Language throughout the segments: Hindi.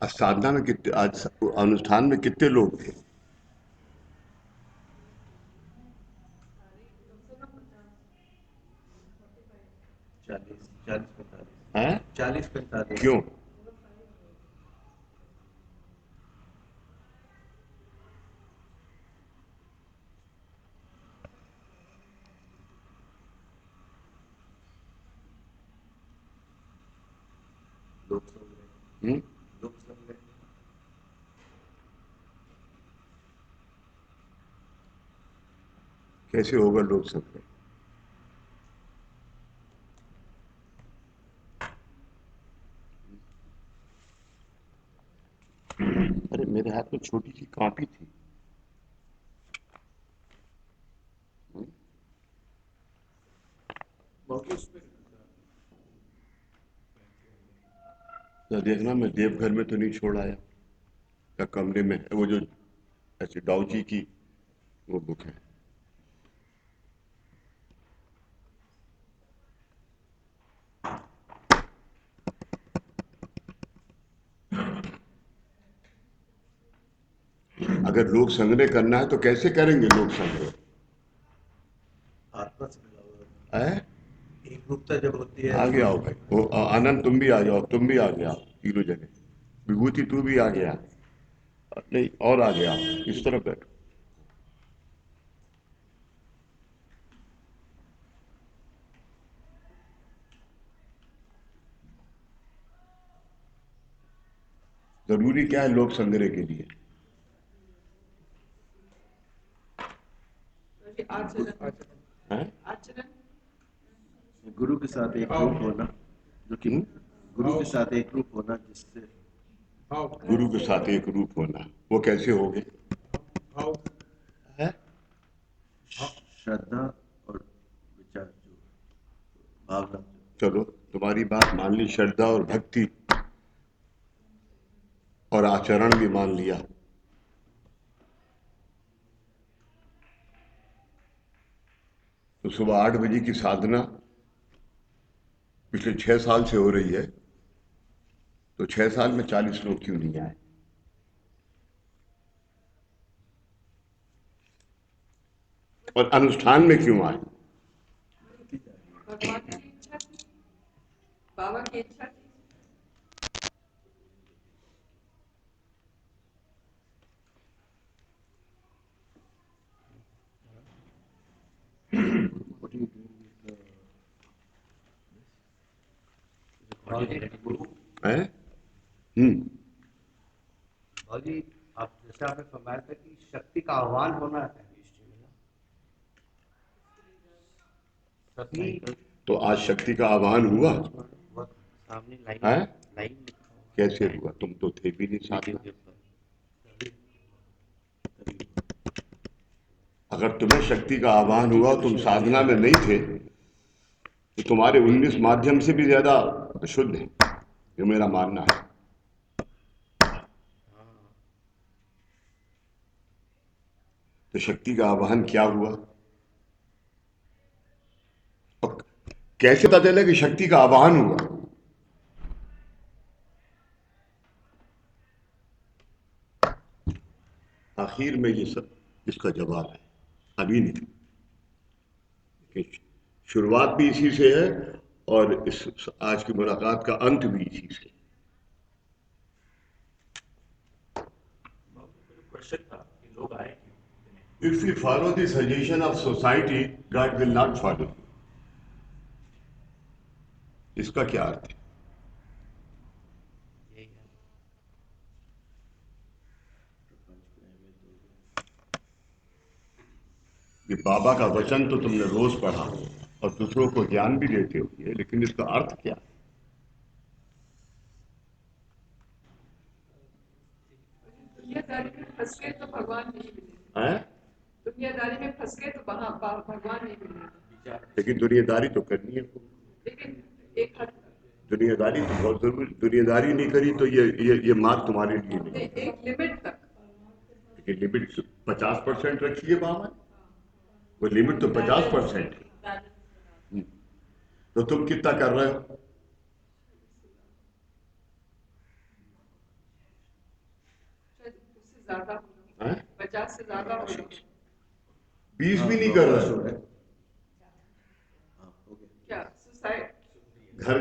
आज साधना में कितने, आज अनुष्ठान में कितने लोग थे? 40 45। हैं? 40 45। क्यों? लोग सब गए। हम्म? लोग सब गए। कैसे होगा लोग सब में? अरे मेरे हाथ में छोटी सी कॉपी थी। हम्म? बाकी उसमें तो देखना मैं देवघर में तो नहीं छोड़ आया, या कमरे में है वो जो ऐसे डाउजी की वो बुक है। अगर लोक संग्रह करना है तो कैसे करेंगे लोक संग्रह? आत्मा से मिला हुआ है? एक रूपता जब होती है आगे आओ भाई, वो आनंद तुम भी आ जाओ, तुम भी आ गया तीनों जने। विभूति तू भी आ गया, नहीं और आ गया, इस तरफ बैठो। जरूरी क्या है लोक संग्रह के लिए? हैं? गुरु के साथ एक रूप होना, जो कि हम्म? गुरु के साथ एक रूप होना जिससे गुरु के साथ एक रूप होना, वो कैसे होगे? है? श्रद्धा और विचार जो भावना जो चलो तुम्हारी बात मान ली, श्रद्धा और भक्ति और आचरण भी मान लिया। तो सुबह 8 बजे की साधना पिछले 6 साल से हो रही है, तो 6 साल में 40 लोग क्यों नहीं आए? और अनुष्ठान में क्यों आए? भगवान की इच्छा थी, बाबा की इच्छा थी। what do you do with गुरु हैं? हम्म? जी, आप जैसे आपने फरमाया था कि शक्ति का आह्वान होना है हिस्ट्री में ना, तभी तो आज शक्ति का आह्वान हुआ? वह सामने लाइन है? लाइन लिखा हुआ कैसे हुआ? तुम तो थे भी नहीं साथ वीडियो में। के ऊपर। अगर तुम्हें शक्ति का आह्वान हुआ, तुम साधना में नहीं थे, तो तुम्हारे 19 माध्यम से भी ज्यादा शुद्ध है, ये मेरा मानना है। तो शक्ति का आह्वान क्या हुआ? और कैसे पता चला कि शक्ति का आह्वान हुआ? आखिर में ये सब इसका जवाब है, अभी नहीं। लेकिन शुरुआत भी इसी से है, और इस आज की मुलाकात का अंत भी इसी से। क्वेश्चन था कि लोग आए क्यों? If we follow the suggestion of society, God will not follow you. इसका क्या अर्थ है? यही है। ये बाबा का वचन तो तुमने रोज पढ़ा और दूसरों को ज्ञान भी देते हो, ये लेकिन इसका अर्थ क्या है? दुनियादारी में फंस गए तो भगवान नहीं मिलेगा। हैं? दुनियादारी में फंस गए तो वहां भगवान नहीं मिलेगा। लेकिन दुनियादारी तो करनी है। लेकिन एक हद दुनियादारी तो बहुत जरूरी, दुनियादारी नहीं करी तो ये मार्ग तुम्हारे लिए नहीं। एक लिमिट तक। लेकिन लिमिट 50% रखी है बाबा ने, वो लिमिट तो 50% है। तो तुम कितना कर रहे हो? ज्यादा हो हैं? 50 से ज्यादा हो 20 हाँ, भी नहीं कर बस हो रहे। रहा है। हाँ, हो गया। क्या सुसाइड घर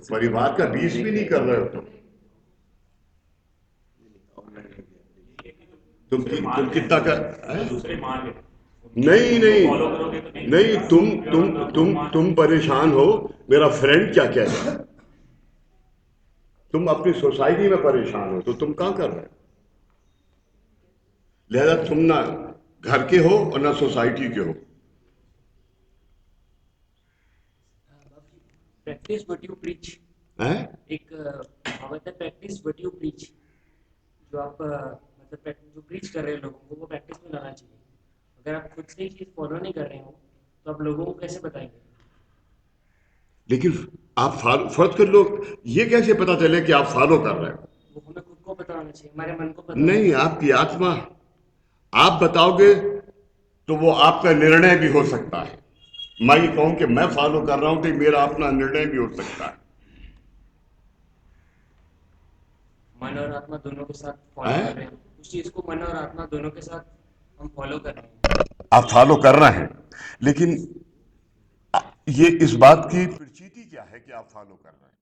परिवार का 20 भी नहीं कर रहे हो तुम। ऑनलाइन हो गया। तुम कितना कर हैं? दूसरे मार्ग है। नहीं उनको फॉलो करोगे तो नहीं नहीं, तुम परेशान हो। मेरा फ्रेंड क्या कह रहा है? तुम अपनी सोसाइटी में परेशान हो तो तुम कहाँ कर रहे हो? लिहाजा तुम ना घर के हो और ना सोसाइटी के हो। Practice what you preach. हैं? एक कहावत है, प्रैक्टिस व्हाट यू प्रीच। जो आप मतलब जो प्रीच कर रहे हैं लोगों को, वो प्रैक्टिस में लाना चाहिए। अगर आप खुद से ही चीज़ फॉलो नहीं कर रहे हो तो आप लोगों को कैसे बताएंगे? लेकिन आप फर्ज कर लो, ये कैसे पता चले कि आप फॉलो कर रहे हो? वो हमें खुद को पता होना चाहिए, हमारे मन को पता होना नहीं, चाहिए। आपकी आत्मा। आप बताओगे तो वो आपका निर्णय भी हो सकता है। मैं ये कहूं कि मैं फॉलो कर रहा हूं तो मेरा अपना निर्णय भी हो सकता है। मन और आत्मा दोनों के साथ फॉलो हैं? कर रहे हैं, उस चीज़ को मन और आत्मा दोनों के साथ हम फॉलो कर रहे हैं। आप फॉलो कर रहे हैं, लेकिन ये इस बात की प्रचीति क्या है कि आप फॉलो कर रहे हैं?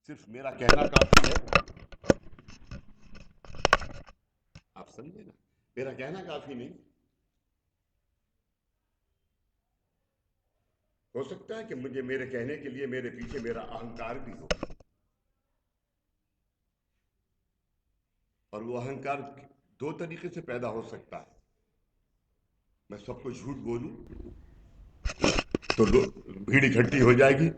सिर्फ मेरा कहना काफी है। आप समझे ना? मेरा कहना काफी नहीं। हो सकता है कि मुझे मेरे कहने के लिए मेरे पीछे मेरा अहंकार भी हो, और वो अहंकार दो तरीके से पैदा हो सकता है। मैं सबको झूठ बोलूं तो भीड़ इकट्ठी हो जाएगी।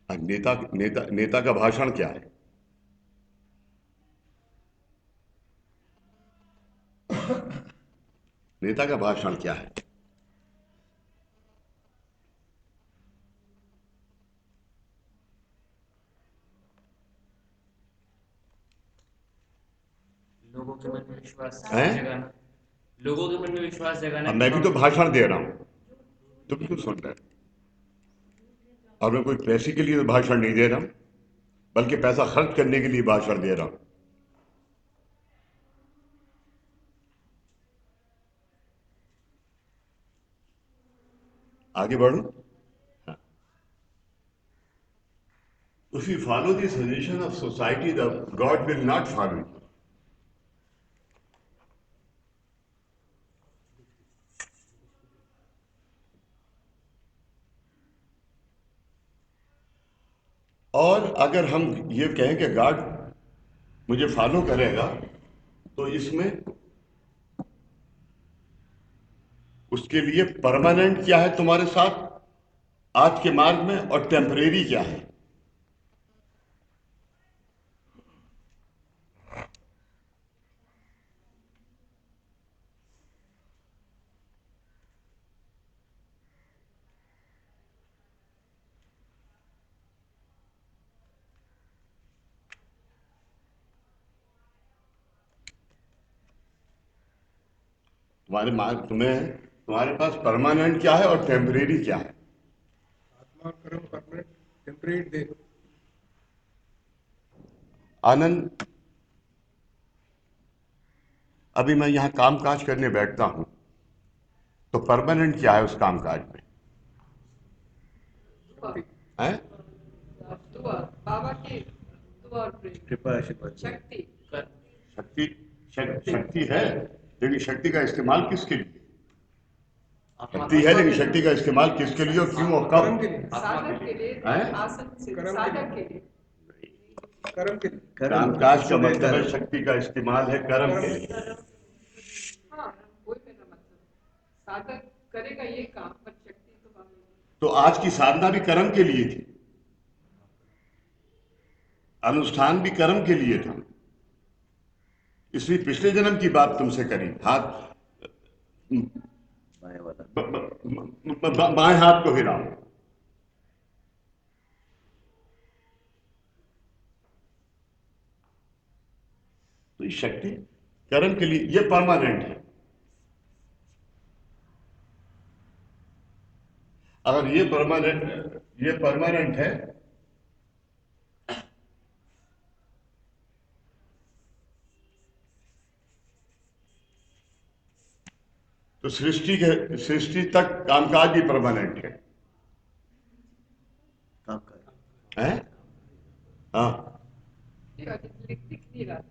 और नेता का भाषण क्या है? नेता का भाषण क्या है? लोगों के मन में विश्वास हैं? जगाना। लोगों के मन में विश्वास जगाना अब कि मैं भी तो हम भाषण दे रहा हूं, तुम क्यों सुन रहे हो? और मैं कोई पैसे के लिए तो भाषण नहीं दे रहा हूं, बल्कि पैसा खर्च करने के लिए भाषण दे रहा हूं। आगे बढ़ो। हाँ। If you follow the suggestion of society, the God will not follow you. और अगर हम ये कहें कि गॉड मुझे फॉलो करेगा, तो इसमें उसके लिए परमानेंट क्या है तुम्हारे साथ आज के मार्ग में, और टेम्परेरी क्या है? तुम्हारे पास परमानेंट क्या है और टेम्परेरी क्या है? आत्मा कर्म परमानेंट टेम्परेरी दे। आनंद, अभी मैं यहां काम काज करने बैठता हूं तो परमानेंट क्या है उस काम काज में? दुआ है? दुआ बाबा की दुआ और प्रेम कृपा आशीर्वाद। शक्ति कर शक्ति। शक्ति है, लेकिन शक्ति का इस्तेमाल किसके लिए? शक्ति है, लेकिन शक्ति का इस्तेमाल किसके लिए और क्यों और कर्म कब? के लिए, साधक के लिए हैं? आसन से कर्म के साधक के लिए कर्म के लिए। कामकाज का मतलब है शक्ति का इस्तेमाल है कर्म के लिए। हाँ वही मेरा मतलब साधक करेगा ये काम पर शक्ति तो बाबा की। तो आज की साधना भी कर्म के लिए थी, अनुष्ठान भी कर्म के लिए था। इसलिए पिछले जन्म की बात तुमसे करी। हाथ बाएं वाला। बाएं हाथ को हिलाओ। तो ये शक्ति कर्म के लिए, ये परमानेंट है। अगर ये परमानेंट है, तो सृष्टि तक कामकाज भी परमानेंट काम कर है? हाँ, लिख दिख नहीं रहा।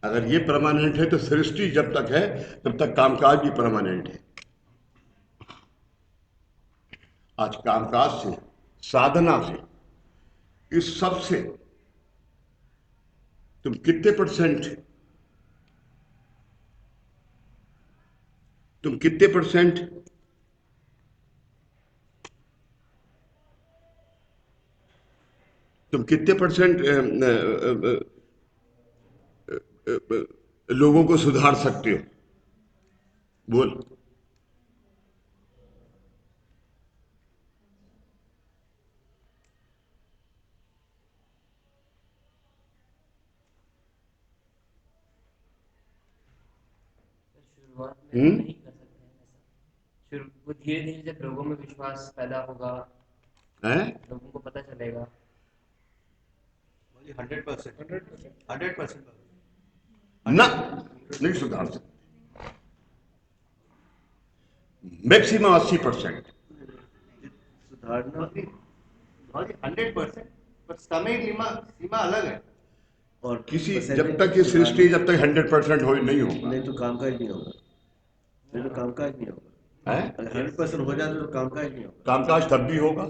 अगर ये परमानेंट है तो सृष्टि जब तक है तब तक कामकाज भी परमानेंट है। आज कामकाज से, साधना से, इस सब से तुम कितने परसेंट, तुम कितने परसेंट तुम कितने परसेंट लोगों को सुधार सकते हो? बोल। शुरुआत में तो नहीं कर सकते हैं ऐसा। शुरू वो धीरे धीरे जब लोगों में विश्वास पैदा होगा, हैं? लोगों को पता चलेगा। 100%, 100%। 100%। ना, नहीं सुधार सकते। मैक्सिमम 80%। सुधारना 100%, पर समय सीमा सीमा अलग है। और किसी percentage जब तक ये सुधारना- सृष्टि जब तक 100% हो नहीं होगा। नहीं तो कामकाज नहीं होगा, नहीं तो कामकाज नहीं होगा। है? अगर 100% हो जाए तो कामकाज नहीं होगा। कामकाज तब भी होगा,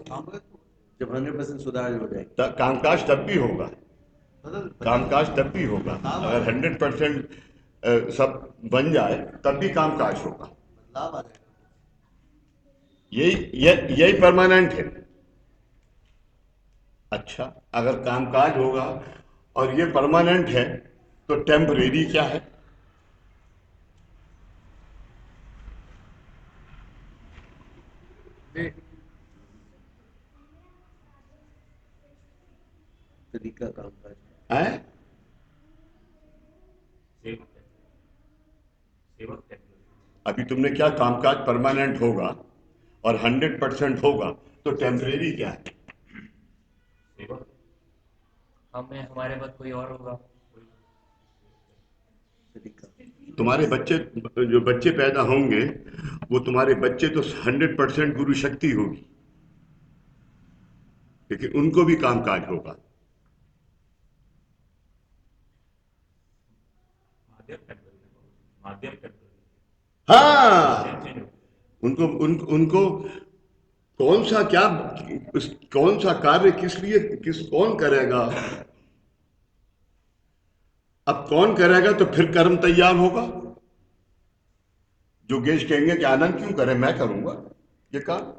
जब 100% सुधार हो जाए कामकाज तब भी होगा, बदल कामकाज तब भी होगा। अगर 100% सब बन जाए तब भी कामकाज होगा। बदलाव आ जाएगा। यही परमानेंट है। अच्छा, अगर कामकाज होगा और ये परमानेंट है तो टेम्परेरी क्या है? देख, तरीका कामकाज है? अभी तुमने क्या, कामकाज परमानेंट होगा और 100% होगा तो टेम्परेरी क्या है? हमें हमारे बाद कोई और होगा। तरीका तुम्हारे बच्चे, जो बच्चे पैदा होंगे वो तुम्हारे बच्चे तो 100% गुरु शक्ति होगी, लेकिन उनको भी कामकाज होगा। हाँ, उनको कौन सा क्या, कौन सा कार्य किस लिए, कौन करेगा? अब कौन करेगा तो फिर कर्म तैयार होगा। योगेश कहेंगे कि आनंद क्यों करे, मैं करूंगा ये काम,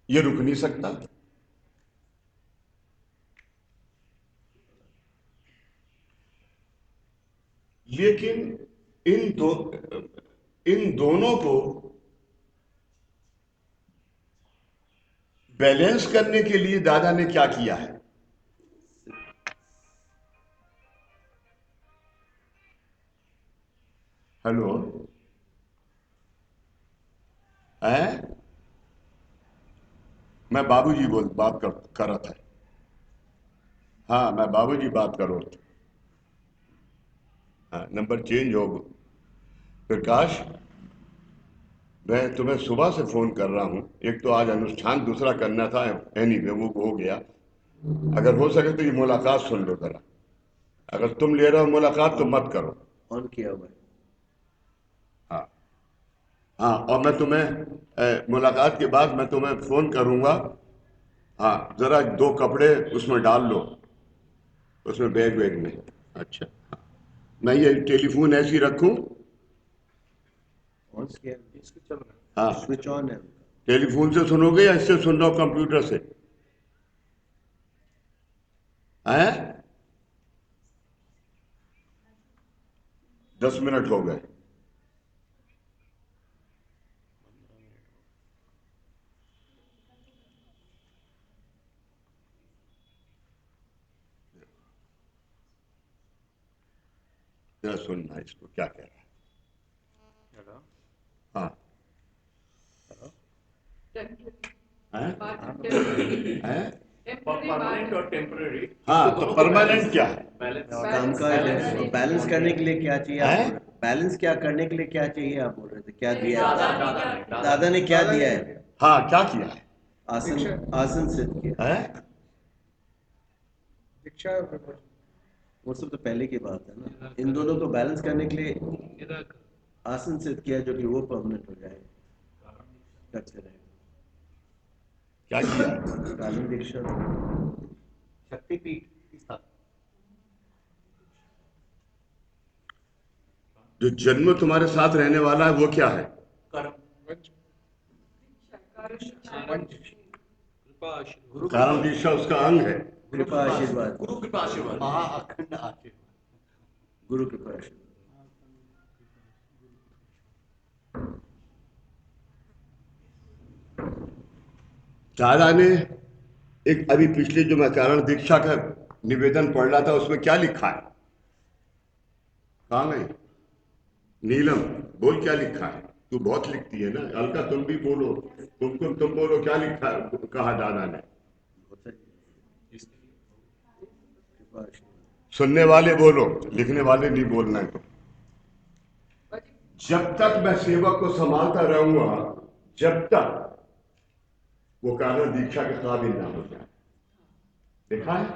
ये रुक नहीं सकता। लेकिन इन दोनों को बैलेंस करने के लिए दादा ने क्या किया है? हेलो, है? मैं बाबूजी बात कर रहा था। हाँ, मैं बाबूजी बात कर रहा था। हाँ, नंबर चेंज हो गया। प्रकाश, मैं तुम्हें सुबह से फोन कर रहा हूं। एक तो आज अनुष्ठान दूसरा करना था, एनीवे वो हो गया। अगर हो सके तो ये मुलाकात सुन लो जरा। अगर तुम ले रहे हो मुलाकात तो मत करो। ऑन किया हुआ है। हाँ, हाँ, और मैं तुम्हें मुलाकात के बाद मैं तुम्हें फोन करूंगा। हाँ, जरा 2 कपड़े उसमें डाल लो, उसमें बैग में। अच्छा, हाँ। मैं ये टेलीफोन ऐसे ही रखूं? ऑन किया, इसको चल रहा है। हाँ, स्विच ऑन है उनका। टेलीफोन से सुनोगे या इससे सुन रहा हो कंप्यूटर से? हैं? 10 मिनट हो गए। जरा सुनना इसको क्या कह रहा है। हेलो हाँ, हेलो हैं? टेम्पररी हैं? परमानेंट और टेम्पररी। हाँ, तो परमानेंट क्या है? काम का बैलेंस करने के लिए क्या चाहिए आप हैं? बोल रहे हैं? बैलेंस क्या करने के लिए क्या चाहिए आप बोल रहे थे? क्या दिया है? दादा दादा ने क्या दिया है? हाँ, क्या किया है? आसन आसन सिद्ध किया। हैं? दीक्षा और प्रपोजल। वो सब तो पहले की बात है ना। इन दोनों को बैलेंस करने के लिए आसन सिद्ध किया, जो कि वो परमानेंट हो जाए, करते रहे। क्या किया है? कालीन दीक्षा। शक्तिपीठ की स्थापना। जो जन्म तुम्हारे साथ रहने वाला है वो क्या है? कर्म वंश वंश गुरु कारण दीक्षा उसका अंग है। कृपा आशीर्वाद। गुरु कृपा आशीर्वाद, महाअखंड आशीर्वाद। गुरु कृपा आशीर्वाद। दादा ने एक अभी पिछले जो मैं कारण दीक्षा का निवेदन पढ़ रहा था उसमें क्या लिखा है? कहाँ गई नीलम? बोल क्या लिखा है? तू बहुत लिखती है ना अलका, तुम भी बोलो। तुम बोलो क्या लिखा है, कहा दादा ने? कृपा आशीर्वाद। सुनने वाले बोलो, लिखने वाले नहीं बोलना है। तो जब तक मैं सेवक को संभालता रहूंगा, जब तक वो कारण दीक्षा के काबिल ना हो जाए। देखा है?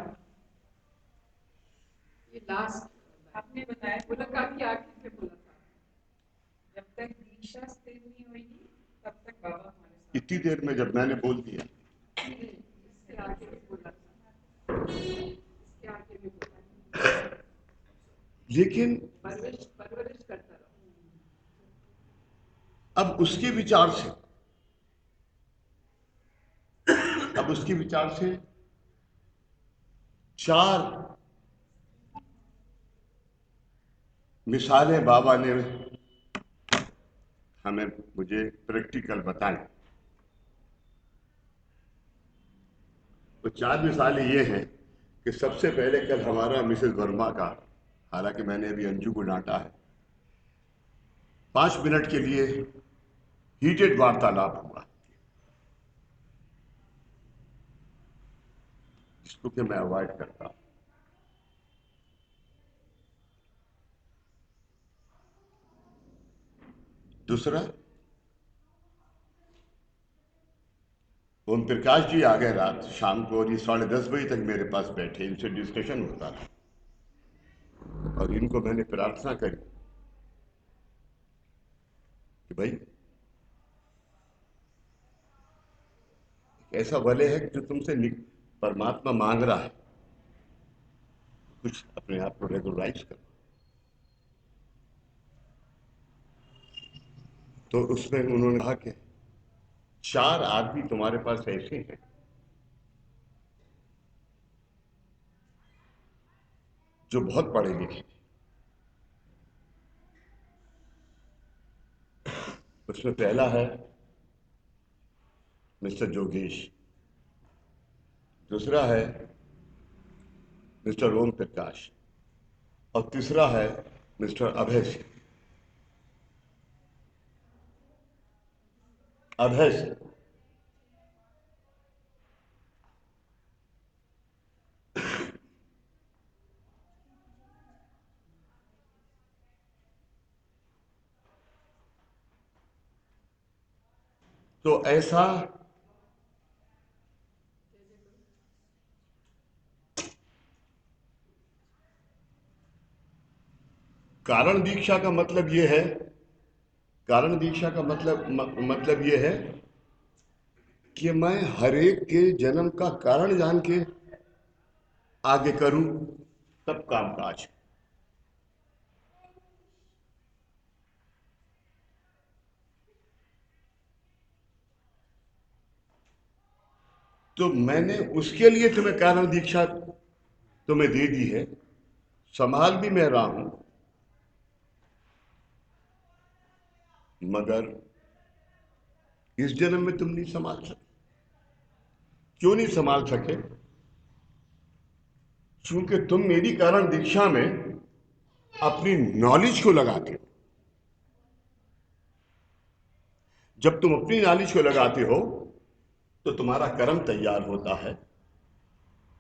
ये लास्ट आपने बताया मुलाकात की आखिर में बोला था, जब तक दीक्षा स्थिर नहीं होगी तब तक बाबा हमारे साथ। इतनी देर में जब मैंने बोल दिया, इसके आगे भी बोला था, इसके आगे भी बोला था। लेकिन परवरिश करता रहो। अब उसके विचार से चार मिसालें बाबा ने मुझे प्रैक्टिकल बताई। तो चार मिसालें ये हैं कि सबसे पहले कल हमारा मिसेस वर्मा का, हालांकि मैंने अभी अंजू को डांटा है, 5 मिनट के लिए हीटेड वार्तालाप हुआ, जिसको कि मैं अवॉइड करता हूं। दूसरा, ओम प्रकाश जी आ गए रात शाम को, और ये 10:30 बजे तक मेरे पास बैठे, इनसे डिस्कशन होता था। और इनको मैंने प्रार्थना करी कि भाई ऐसा भले है कि जो तुमसे परमात्मा मांग रहा है, कुछ अपने आप को रेगुलराइज करो। तो उसमें उन्होंने कहा कि 4 आदमी तुम्हारे पास ऐसे हैं जो बहुत पढ़े लिखे हैं। उसमें पहला है मिस्टर जोगेश, दूसरा है मिस्टर ओम प्रकाश, और तीसरा है मिस्टर अभय सिंह। अभय सिंह तो ऐसा कारण दीक्षा का मतलब ये है, कारण दीक्षा का मतलब ये है कि मैं हर एक के जन्म का कारण जान के आगे करूं, तब कामकाज। तो मैंने उसके लिए तुम्हें कारण दीक्षा तुम्हें दे दी है, संभाल भी मैं रहा हूं, मगर इस जन्म में तुम नहीं संभाल सके। क्यों नहीं संभाल सके? क्योंकि तुम मेरी कारण दीक्षा में अपनी नॉलेज को लगाते हो। जब तुम अपनी नॉलेज को लगाते हो तो तुम्हारा कर्म तैयार होता है,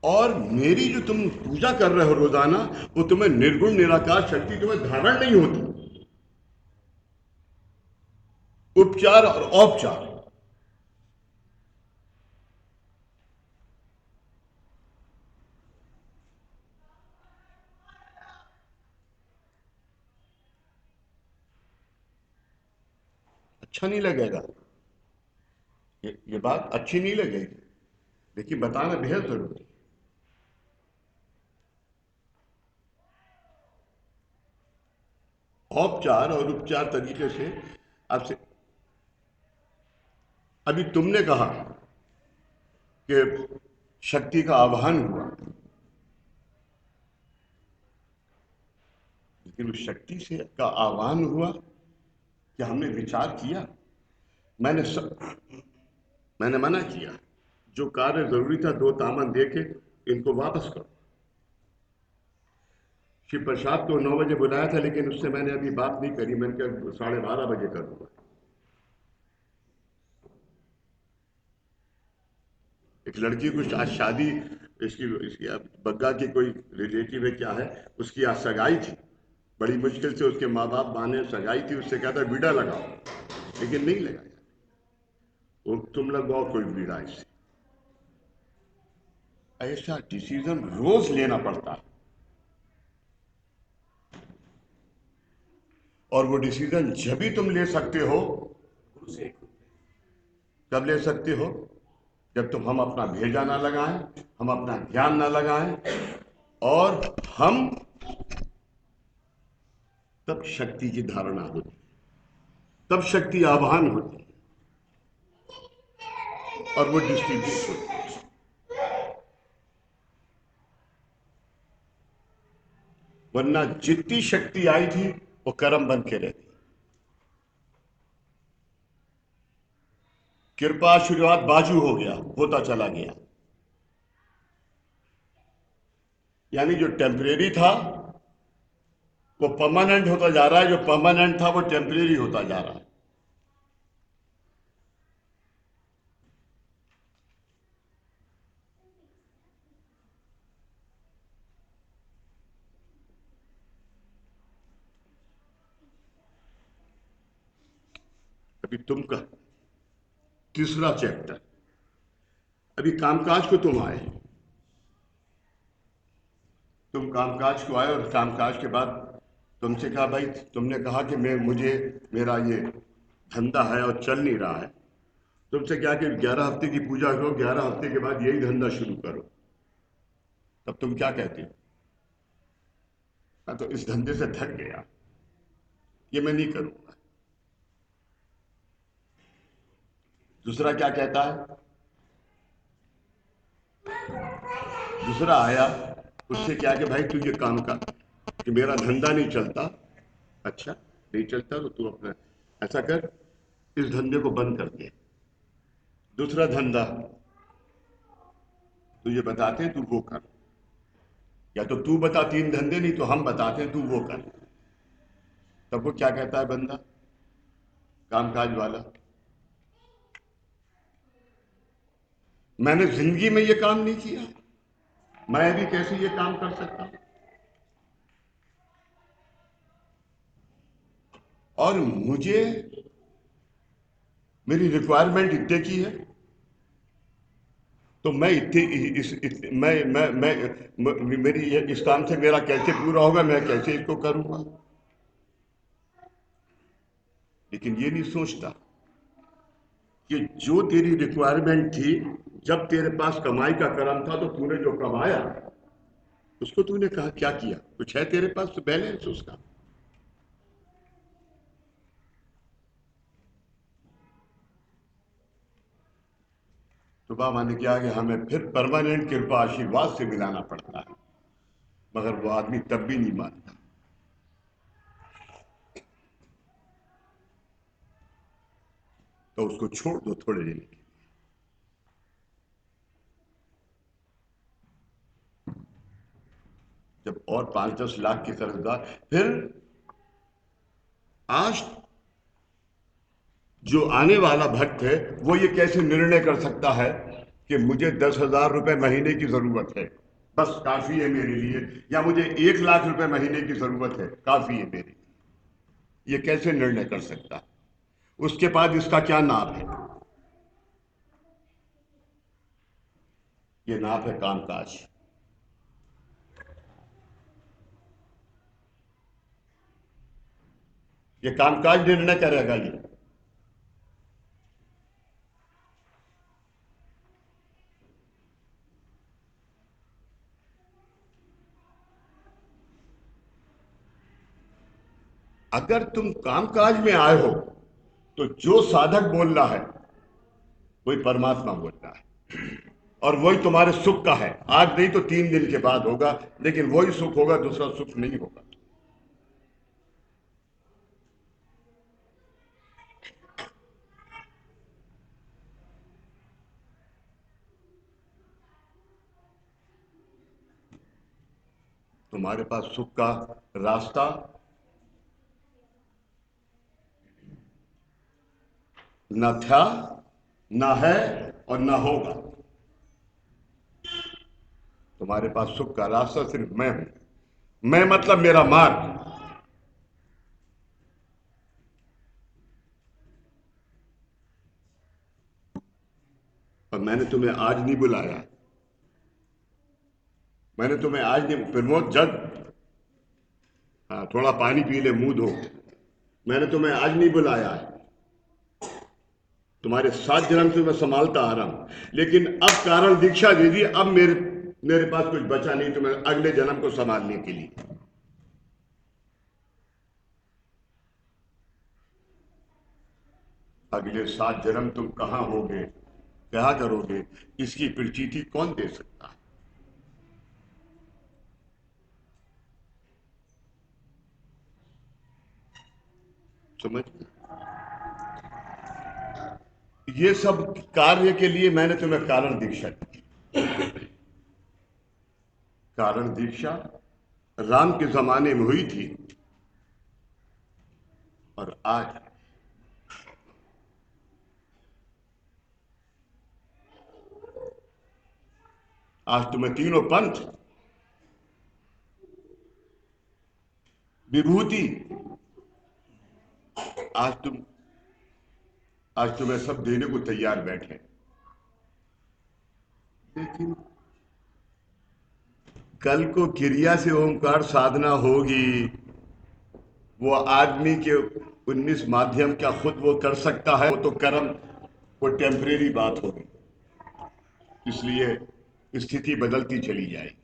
और मेरी जो तुम पूजा कर रहे हो रोजाना, वो तुम्हें निर्गुण निराकार शक्ति तुम्हें धारण नहीं होती। उपचार और औपचार, अच्छा नहीं लगेगा, ये बात अच्छी नहीं लगेगी, लेकिन बताना बेहद जरूरी है। औपचार और उपचार तरीके से आपसे, अभी तुमने कहा कि शक्ति का आह्वान हुआ, लेकिन उस शक्ति से का आह्वान हुआ कि हमने विचार किया? मैंने मैंने मना किया, जो कार्य जरूरी था 2 तामन दे के इनको वापस करो। शिव प्रसाद को 9 बजे बुलाया था, लेकिन उससे मैंने अभी बात नहीं करी, मैंने कहा 12:30 बजे करूंगा। एक लड़की को आज शादी, इसकी इसकी अब बग्गा की कोई रिलेटिव है क्या है, उसकी आज सगाई थी, बड़ी मुश्किल से उसके माँ बाप माने, सगाई थी, उससे कहता बीड़ा लगाओ, लेकिन नहीं लगाया। वो तुम लगवाओ कोई बीड़ा इससे। ऐसा डिसीजन रोज लेना पड़ता है, और वो डिसीजन जब भी तुम ले सकते हो, कब ले सकते हो? जब तुम हम अपना भेजा ना लगाएं, हम अपना ध्यान ना लगाएं, और हम तब शक्ति की धारणा होती, तब शक्ति आह्वान होती, और वो डिस्ट्रीब्यूट होती। वरना जितनी शक्ति आई थी वो कर्म बन के रहती। कृपा आशीर्वाद बाजू हो गया, होता चला गया। यानी जो टेम्परेरी था वो परमानेंट होता जा रहा है, जो परमानेंट था वो टेम्परेरी होता जा रहा है। अभी तुम का तीसरा चैप्टर, अभी कामकाज को तुम आए, तुम कामकाज को आए, और कामकाज के बाद तुमसे कहा भाई, तुमने कहा कि मुझे मेरा ये धंधा है और चल नहीं रहा है, तुमसे क्या कि 11 हफ्ते की पूजा करो, 11 हफ्ते के बाद यही धंधा शुरू करो। तब तुम क्या कहते हो? मैं तो इस धंधे से थक गया, ये मैं नहीं करूंगा। दूसरा क्या कहता है? दूसरा आया, उससे क्या कि भाई तू ये काम कर, कि मेरा धंधा नहीं चलता। अच्छा नहीं चलता तो तू अपना ऐसा कर, इस धंधे को बंद कर दे, दूसरा धंधा तुझे बताते हैं, तू वो कर। या तो तू बता 3 धंधे, नहीं तो हम बताते हैं, तू वो कर। तब वो क्या कहता है बंदा, कामकाज वाला, मैंने जिंदगी में ये काम नहीं किया, मैं भी कैसे ये काम कर सकता हूं? और मुझे मेरी रिक्वायरमेंट इतने की है, तो मैं इतने मेरी इस काम से मेरा कैसे पूरा होगा, मैं कैसे इसको करूंगा? लेकिन ये नहीं सोचता कि जो तेरी रिक्वायरमेंट थी, जब तेरे पास कमाई का क्रम था, तो तूने जो कमाया उसको तूने कहा क्या किया? कुछ है तेरे पास तो बैलेंस उसका? तो बाबा ने क्या कि हमें फिर परमानेंट कृपा आशीर्वाद से मिलाना पड़ता है, मगर वो आदमी तब भी नहीं मानता। तो उसको छोड़ दो थोड़े दिन के लिए। जब और 5-10 लाख की कर्जदार, फिर आज जो आने वाला भक्त है वो ये कैसे निर्णय कर सकता है कि मुझे 10,000 रुपए महीने की जरूरत है, बस काफी है मेरे लिए, या मुझे 1 लाख रुपए महीने की जरूरत है, काफी है मेरे लिए? ये कैसे निर्णय कर सकता है? उसके बाद इसका क्या नाम है? ये नाम है कामकाज। ये कामकाज निर्णय करेगा ये। अगर तुम कामकाज में आए हो तो जो साधक बोल रहा है वही परमात्मा बोल रहा है, और वही तुम्हारे सुख का है। आज नहीं तो 3 दिन के बाद होगा, लेकिन वही सुख होगा, दूसरा सुख नहीं होगा। तुम्हारे पास सुख का रास्ता न था, न है और न होगा। तुम्हारे पास सुख का रास्ता सिर्फ मैं हूं। मैं मतलब मेरा मार्ग। और मैंने तुम्हें आज नहीं बुलाया, मैंने तुम्हें आज नहीं, प्रमोद जग, हाँ थोड़ा पानी पी ले, मुंह धो। मैंने तुम्हें आज नहीं बुलाया है। तुम्हारे 7 जन्म से मैं संभालता आ रहा हूं, लेकिन अब कारण दीक्षा दे दी, अब मेरे मेरे पास कुछ बचा नहीं तुम्हें अगले जन्म को संभालने के लिए। अगले 7 जन्म तुम कहां होगे, क्या करोगे, इसकी प्रचिति कौन दे सकता है? समझ? ये सब कार्य के लिए मैंने तुम्हें कारण दीक्षा दी। कारण दीक्षा राम के जमाने में हुई थी, और आज तुम्हें तीनों पंथ, विभूति, आज तुम्हें सब देने को तैयार बैठे। लेकिन कल को क्रिया से ओंकार साधना होगी, वो आदमी के 19 माध्यम क्या खुद वो कर सकता है? वो तो कर्म, वो टेम्परेरी बात होगी। इसलिए स्थिति बदलती चली जाएगी।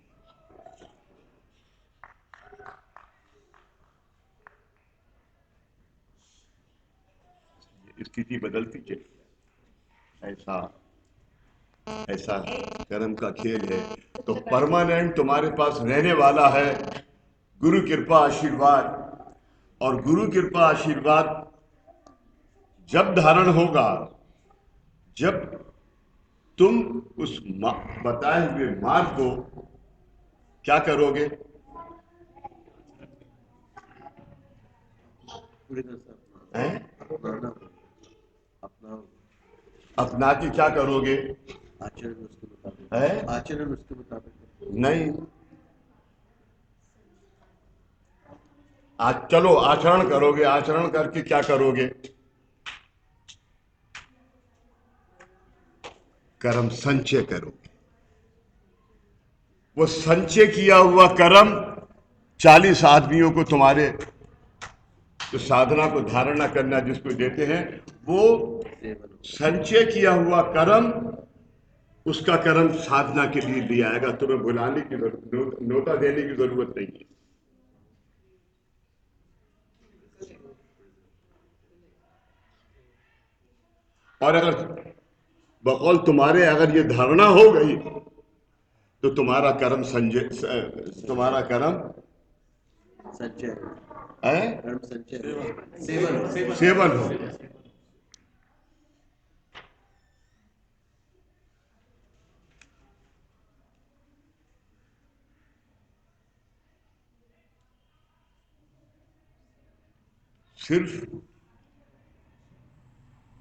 स्थिति बदलती चली जाए, ऐसा ऐसा कर्म का खेल है। तो परमानेंट तुम्हारे पास रहने वाला है गुरु कृपा आशीर्वाद। और गुरु कृपा आशीर्वाद जब धारण होगा, जब तुम उस बताए हुए मार्ग को क्या करोगे? पूरी तरह से हैं? अपनाना, अपना अपना के क्या करोगे? आचरण उसके मुताबिक, है? आचरण उसके मुताबिक नहीं, आज चलो आचरण करोगे। आचरण करके क्या करोगे? कर्म संचय करोगे। वो संचय किया हुआ कर्म 40 आदमियों को, तुम्हारे जो साधना को धारणा करना जिसको देते हैं, वो संचय किया हुआ कर्म, उसका कर्म साधना के लिए लिया आएगा। तुम्हें बुलाने की न्योता देने की जरूरत नहीं है। और अगर बकौल तुम्हारे अगर ये धारणा हो गई तो तुम्हारा कर्म तुम्हारा कर्म संचय, है, कर्म संचय, सेवन सेवन हो। सिर्फ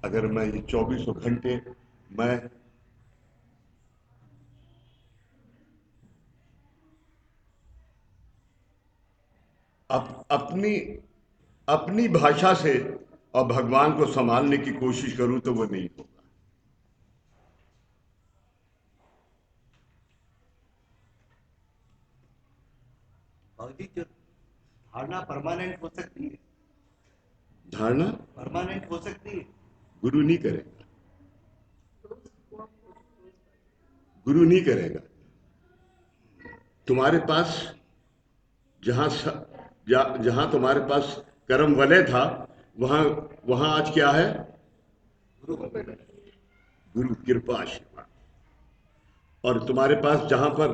अगर मैं ये 24 घंटे मैं अपनी अपनी भाषा से और भगवान को संभालने की कोशिश करूं तो वो नहीं होगा। बाबूजी जो धारणा परमानेंट हो सकती है, धारणा परमानेंट हो सकती है। गुरु नहीं करेगा, गुरु नहीं करेगा। तुम्हारे पास जहां तुम्हारे पास कर्म वलय था, वहां आज क्या है? गुरु कृपा आशीर्वाद। और तुम्हारे पास जहां पर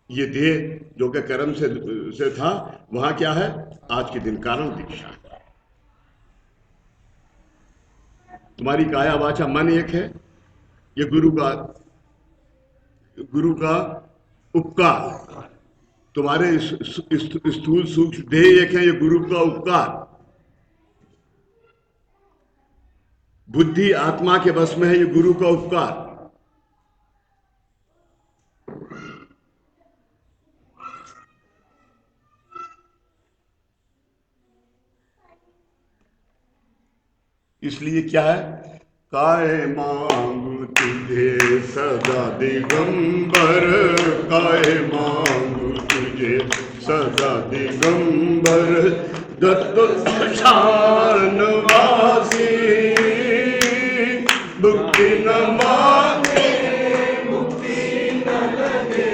ये देह जो कि कर्म से था, वहां क्या है? आज के दिन कारण दीक्षा। तुम्हारी काया वाचा मन एक है। ये गुरु का उपकार। तुम्हारे स्थूल सूक्ष्म देह एक है, ये गुरु का उपकार। बुद्धि आत्मा के बस में है, ये गुरु का उपकार। इसलिए क्या है? काय मांगू तुझे सदा दिगंबर, काय मांगू तुझे सदा दिगंबर, दत्त शानवासी भक्ति न मांगे, मुक्ति न लगे,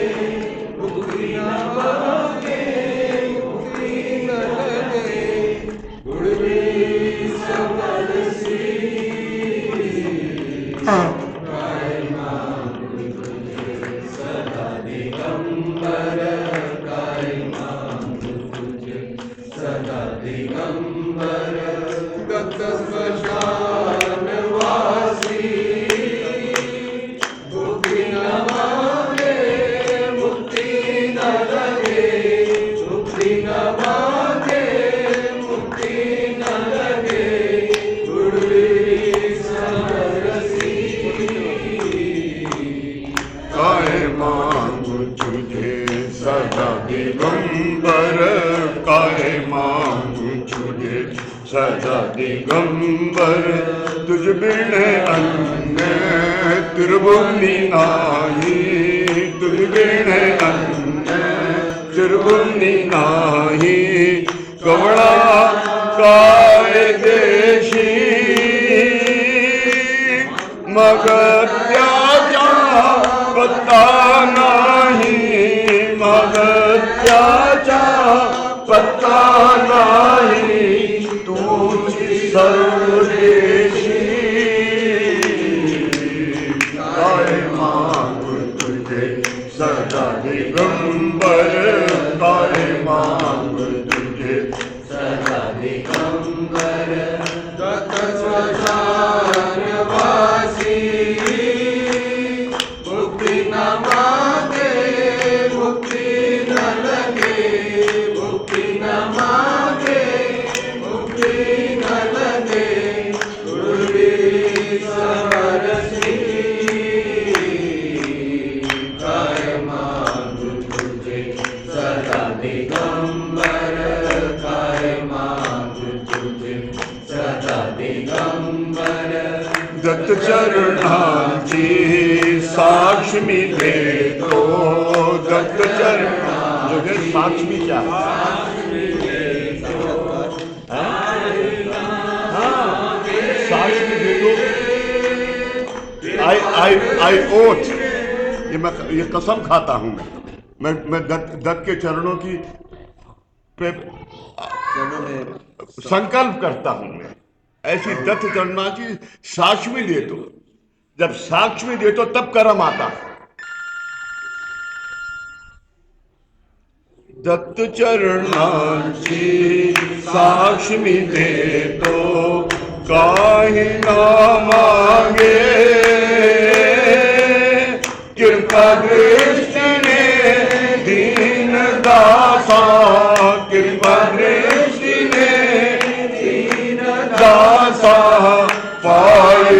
मुक्ति न मांगे, मुक्ति न लगे, गुरवी सबरसी। काय मांगू तुझे सदा दिगंबर, काय मांगू तुझे सदा दिगंबर, दत्त श्मशानवासी मुक्ति न मांगे, मुक्ति न लगे, मुक्ति न मांगे, मुक्ति न लगे, गुरवी सबरसी। काय मांगू तुझे सदा दिगंबर, काय मांगू तुझे सदा दिगंबर, तुझ बिन अन्य त्रिभुवनि नाही, तुझ बिन अन्य त्रिभुवनि नाही, कवड़ा काय देशी मगर त्याचा पत्ता नाही, मगर त्याचा पत्ता नाही, तूच सर्वदेशी। काय मांगू तुझे सदा दिगंबर, काय मांगू तुझे सदा दिगंबर, दत्त श्मशानवासी मुक्ति न मांगे, मुक्ति न लगे, मुक्ति न मांगे, मुक्ति न लगे, गुरवी सबरसी। काय मांगू तुझे सदा दिगंबर, काय मांगू तुझे सदा दिगंबर, दत्त चरणांची साक्ष मी देतो, दत्त चरणांची साक्ष मी क्या? साक्ष मी देतो। आई ओथ, ये कसम खाता हूं मैं दत्त के चरणों की पे संकल्प करता हूं मैं। ऐसी दत्त चरणाची साक्ष में दे दो। जब साक्ष में दे दो तब कर्म आता है। दत्त चरणाची साक्ष में दे दो, काहे ना मांगे, कृपा दृष्टि ने दीन दासा, कृपा दृष्टि ने दीन दासा, पाए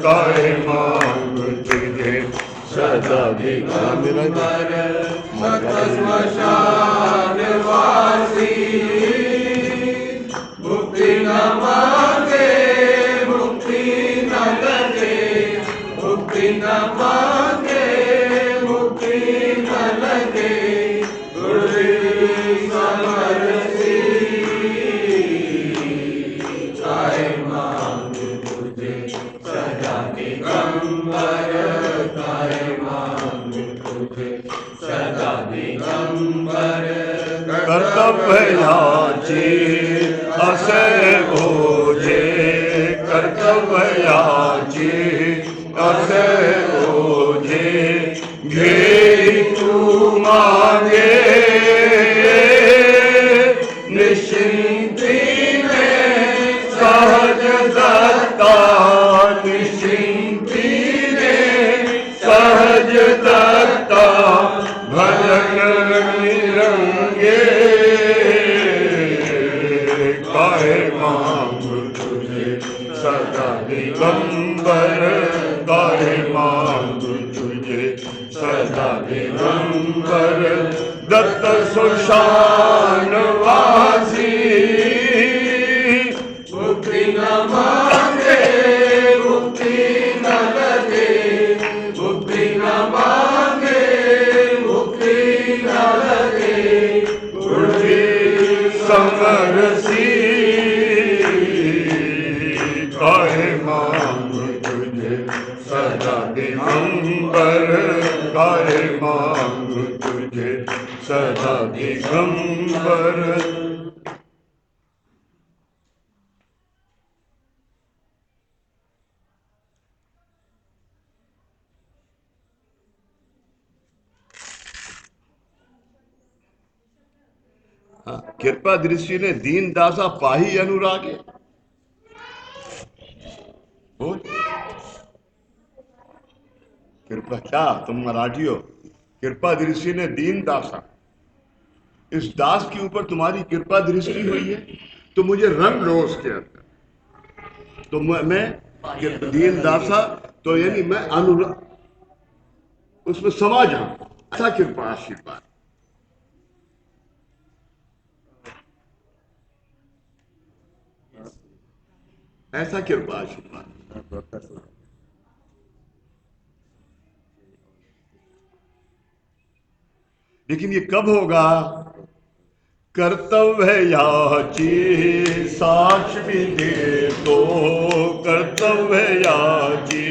काहे मांग तुझे सदा दिगंबर मत स्मशान वासी मुक्ति न मांगे मुक्ति न लगे मुक्ति न मांगे मुक्ति न लगे गुरु समरसी काहे मांग तुझे सदा दिगंबर काहे मांग तुझे सदा दिगंबर कर्तव्य याची असे ओझे कर्तव्य याची असे ओझे घे तू मागे निश्चिंतीने सहज दत्ता निश्चिंतीने सहज दत्ता भजन निरंगे काहे मांग तुझे सदा दिगंबर काहे मांग तुझे सदा दिगंबर दत्त सुशान वासी मुक्ति न मांगे मुक्ति न लगे मुक्ति न मांगे मुक्ति न लगे गुरु समरसी काहे मांग तुझे सदा दिगंबर काहे मांग तुझे सदा दिगंबर कृपा दृष्टि ने दीन दासा पाही अनुरागे बोल कृपा क्या तुम मराठी हो कृपा दृष्टि ने दीन दासा इस दास के ऊपर तुम्हारी कृपा दृष्टि हुई है तो मुझे रंग लो उसके अंदर तो मैं दीन दासा तो यानी मैं अनुराग उसमें समा जाऊं ऐसा कृपा आशीर्वाद ऐसा कृपा आशीर्वाद लेकिन ये कब होगा कर्तव्य याची साक्ष भी दे तो कर्तव्य याची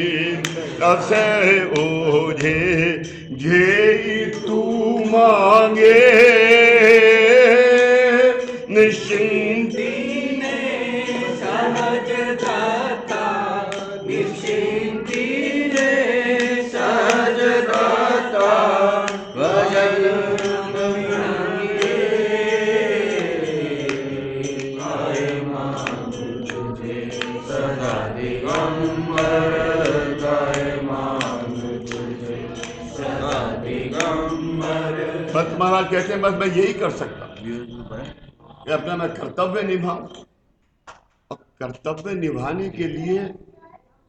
असे ओझे जे तू मांगे निश्चिंती सहज दाता निश्चिंती सहज दाता भजन भक्त महाराज कहते हैं बस मैं यही कर सकता हूँ अपना मैं कर्तव्य निभाऊं और कर्तव्य निभाने के लिए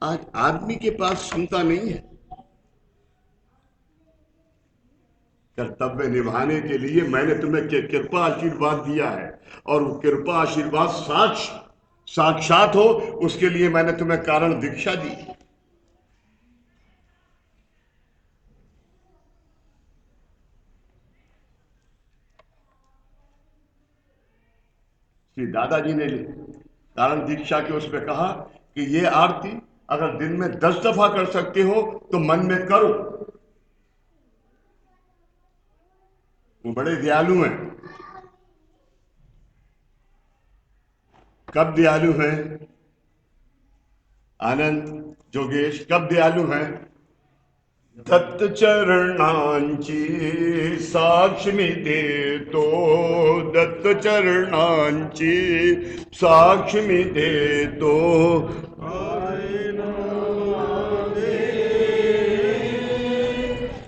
आज आदमी के पास क्षमता नहीं है कर्तव्य निभाने के लिए मैंने तुम्हें कृपा आशीर्वाद दिया है और वो कृपा आशीर्वाद साक्षात हो उसके लिए मैंने तुम्हें कारण दीक्षा दी श्री दादाजी ने कारण दीक्षा के उसमें कहा कि ये आरती अगर दिन में 10 दफा कर सकते हो तो मन में करो वो बड़े दयालु हैं कब दयालु हैं आनंद जोगेश कब दयालु हैं दत्त चरणांची साक्ष मी देतो दत्त चरणांची साक्ष मी देतो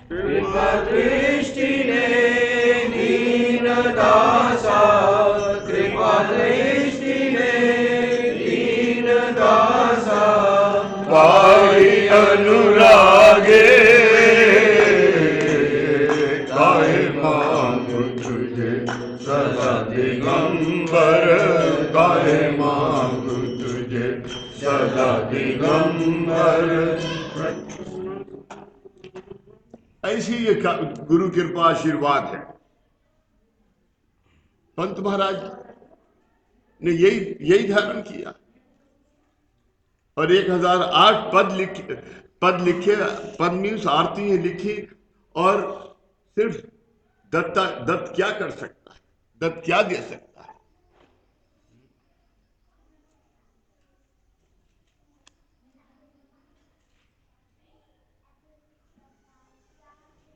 कृपा दृष्टीने दीन दासा कृपा दृष्टीने दीन दासा अनुरागे गाए मांगू तुझे सदा दिगंबर गाए मांगू तुझे सदा दिगंबर। ऐसी ये गुरु कृपा आशीर्वाद है। पंत महाराज ने यही धारण किया और 1008 पद मीन्स आरती लिखी। और सिर्फ दत्त क्या कर सकता है, दत्त क्या दे सकता है?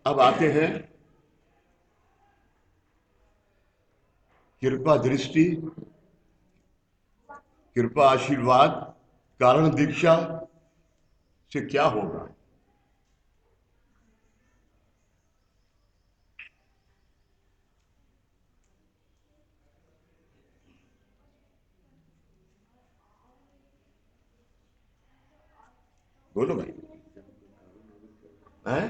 अब आते हैं कृपा दृष्टि, कृपा आशीर्वाद, कारण दीक्षा से क्या होगा। बोलो भाई, हैं?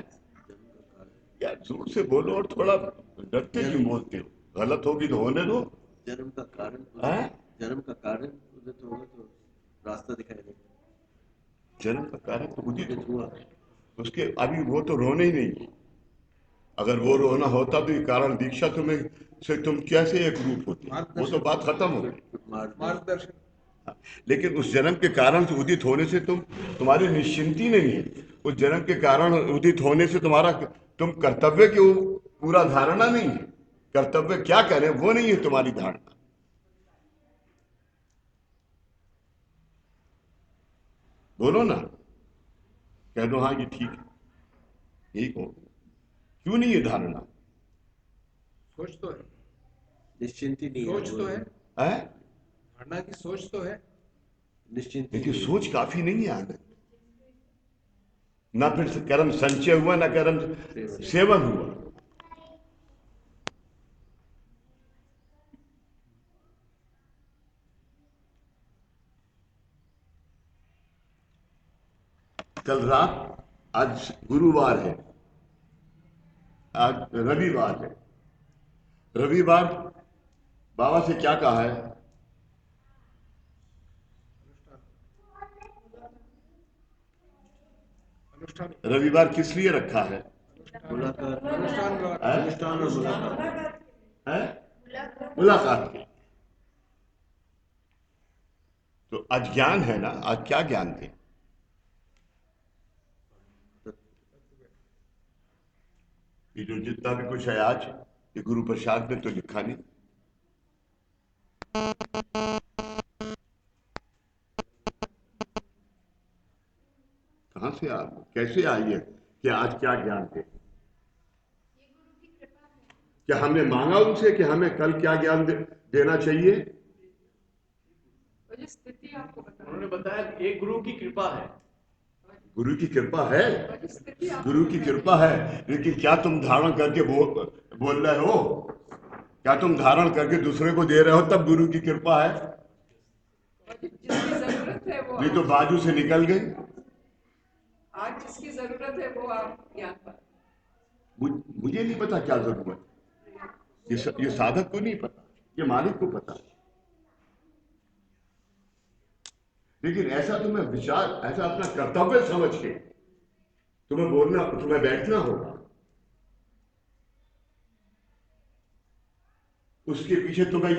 यार जोर से बोलो और थोड़ा डरते क्यों बोलते हो? गलत होगी तो होने दो। जन्म का कारण हैं? जन्म का कारण उदित होगा तो रास्ता दिखाई देगा। जन्म का कारण तो उदित उदित हुआ, हुआ उसके अभी वो तो रोने ही नहीं। अगर वो रोना होता तो ये कारण दीक्षा तुम्हें से तुम कैसे एक रूप होते, वो तो बात खत्म हो गई। मार्गदर्शन। लेकिन उस जन्म के कारण से उदित होने से तुम्हारी निश्चिंती नहीं है। उस जन्म के कारण उदित होने से तुम कर्तव्य की पूरा धारणा नहीं है। कर्तव्य क्या करें वो नहीं है तुम्हारी धारणा। बोलो ना, कह दो हाँ ये ठीक है, यही कहो। क्यों नहीं है धारणा? सोच तो है, निश्चिंती नहीं सोच तो है, है? धारणा की सोच तो है। निश्चिंती लेकिन नहीं। सोच काफी नहीं है आनंद। ना फिर कर्म संचय हुआ, ना कर्म सेवन हुआ। कल रात, आज गुरुवार है, आज रविवार है। रविवार बाबा से क्या कहा है? अनुष्ठान रविवार किस लिए रखा है? मुलाकात, अनुष्ठान है? अनुष्ठान और मुलाकात। है? मुलाकात की। तो अज्ञान है ना, आज क्या ज्ञान थे? ये जो जितना भी कुछ है आज, ये गुरु प्रसाद में तो लिखा नहीं। कहां से आ, कैसे आई है कि आज क्या ज्ञान थे? क्या हमने मांगा उनसे कि हमें कल क्या ज्ञान देना चाहिए? वो जो स्थिति आपको बता उन्होंने बताया एक गुरु की कृपा है। गुरु की कृपा है, वो जो स्थिति आपको गुरु की कृपा है। लेकिन क्या तुम धारण करके बोल रहे हो? क्या तुम धारण करके दूसरे को दे रहे हो तब गुरु की कृपा है? जिसकी जरूरत है वो नहीं तो बाजू से निकल गई। आज जिसकी जरूरत है वो आप ज्ञान पा। मुझे नहीं पता क्या जरूरत है। ये साधक को नहीं पता, ये मालिक को पता। लेकिन ऐसा तुम्हें विचार, ऐसा अपना कर्तव्य समझ के तुम्हें बोलना, तुम्हें बैठना होगा। उसके पीछे तुम्हें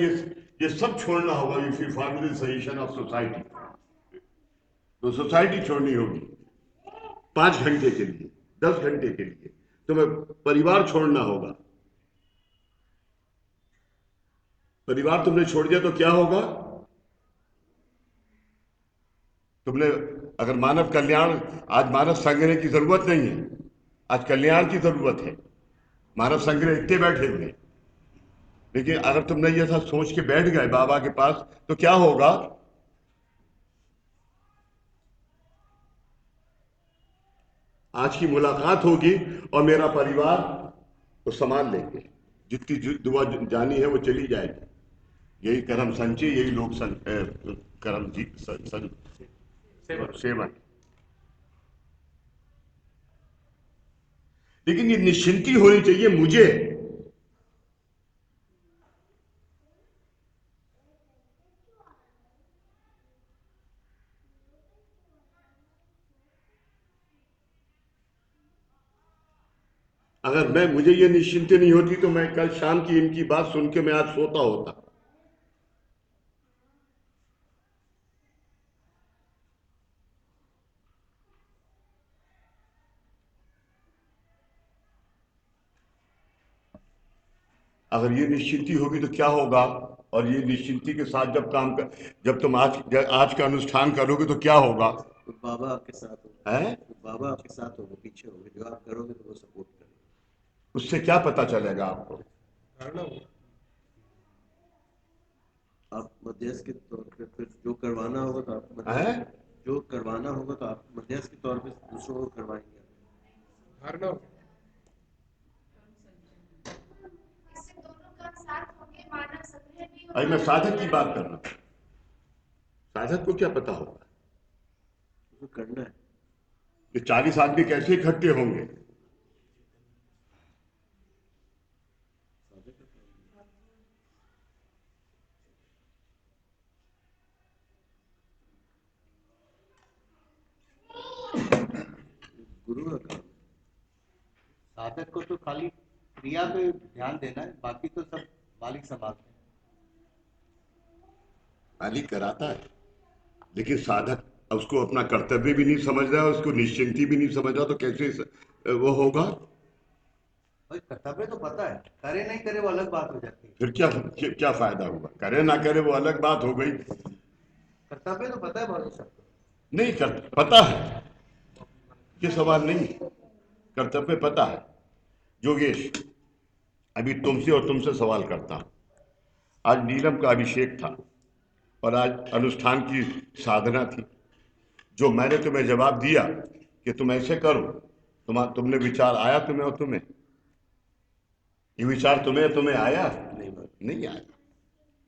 ये सब छोड़ना होगा। If you follow the suggestion of society, तो सोसाइटी छोड़नी होगी 5 घंटे के लिए, 10 घंटे के लिए। तुम्हें परिवार छोड़ना होगा। परिवार तुमने छोड़ दिया तो क्या होगा? तुमने अगर मानव कल्याण, आज मानव संग्रह की जरूरत नहीं है, आज कल्याण की जरूरत है। मानव संग्रह इतने बैठे हुए, लेकिन अगर तुमने ये सब सोच के बैठ गए बाबा के पास तो क्या होगा? आज की मुलाकात होगी और मेरा परिवार को संभाल लेंगे। जितनी दुआ जानी है वो चली जाएगी। यही कर्म संचय, यही लोग कर्म सेवन। लेकिन ये निश्चिंती होनी चाहिए मुझे। अगर मुझे ये निश्चिंती नहीं होती तो मैं कल शाम की इनकी बात सुन के मैं आज सोता होता। अगर ये निश्चिंती होगी तो क्या होगा, और ये निश्चिंती के साथ जब तुम आज का अनुष्ठान करोगे तो क्या होगा? तो बाबा आपके साथ होगा, है तो बाबा आपके साथ होगा, पीछे होंगे, जो आप करोगे तो वो सपोर्ट करेंगे। उससे क्या पता चलेगा आपको? धारणा हो। आप मध्यस्थ के तौर पे फिर जो करवाना होगा तो आप है जो करवाना होगा तो आप मध्यस्थ के तौर पे दूसरों को करवाएंगे। धारणा हो। इससे दोनों का साथ होके मानव संग्रह भी अरे मैं होगा। साधक की बात कर रहा हूं। साधक को क्या पता होगा उसको करना है। कि 40 आदमी कैसे इकट्ठे होंगे? गुरु का काम है। साधक को तो खाली क्रिया पे ध्यान देना है, बाकी तो सब मालिक संभालते हैं। मालिक कराता है, लेकिन साधक उसको अपना कर्तव्य भी नहीं समझ रहा है, उसको निश्चिंती भी नहीं समझ रहा, तो कैसे वो होगा? भाई कर्तव्य तो पता है, करे नहीं करे वो अलग बात हो जाती है। फिर क्या फायदा हुआ? करे ना करे वो अलग बात हो गई। कर्तव्य तो पता है भाई सबको। नहीं कर पता है, ये सवाल नहीं, कर्तव्य पता है। योगेश, अभी तुमसे और तुमसे सवाल करता हूं। आज नीलम का अभिषेक था और आज अनुष्ठान की साधना थी। जो मैंने तुम्हें जवाब दिया कि तुम ऐसे करो, तुमने विचार आया तुम्हें, और तुम्हें ये विचार तुम्हें आया? नहीं बात। नहीं आया।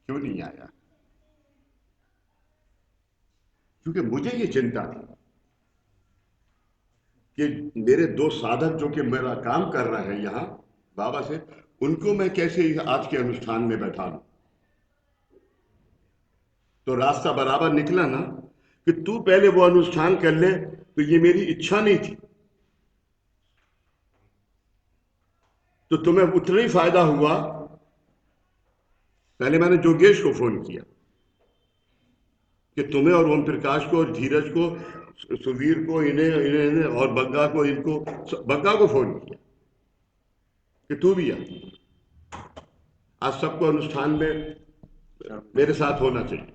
क्यों नहीं आया? क्योंकि मुझे ये चिंता थी कि मेरे दो साधक जो कि मेरा काम कर रहे हैं यहाँ बाबा से, उनको मैं कैसे आज के अनुष्ठान में बैठा लूं। तो रास्ता बराबर निकला ना कि तू पहले वो अनुष्ठान कर ले। तो ये मेरी इच्छा नहीं थी, तो तुम्हें उतना ही फायदा हुआ। पहले मैंने जोगेश को फोन किया कि तुम्हें और ओम प्रकाश को और धीरज को, सुवीर को, इन्हें और बग्गा को, बग्गा को फोन किया कि तू भी आ, आज सबको अनुष्ठान में मेरे साथ होना चाहिए।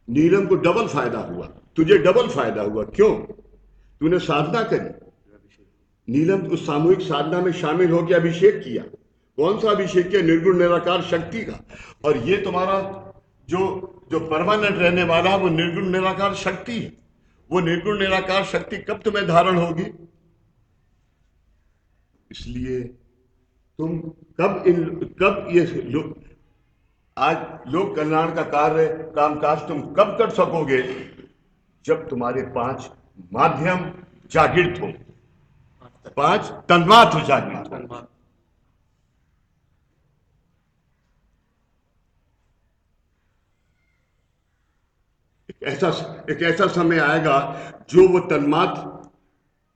नीलम को डबल फायदा हुआ, तुझे डबल फायदा हुआ। क्यों? तूने साधना करी, नीलम उस सामूहिक साधना में शामिल होकर अभिषेक किया। कौन सा अभिषेक किया? निर्गुण निराकार शक्ति का। और ये तुम्हारा जो जो परमानेंट रहने वाला है वो निर्गुण निराकार शक्ति है। वो निर्गुण निराकार शक्ति कब तुम्हें धारण होगी? इसलिए तुम कब ये आज लोक कल्याण का कार्य कामकाज तुम कब कर सकोगे? जब तुम्हारे 5 माध्यम जागृत हो, 5 तन्मात्र जागृत हो। एक ऐसा समय आएगा जो वो तन्मात्र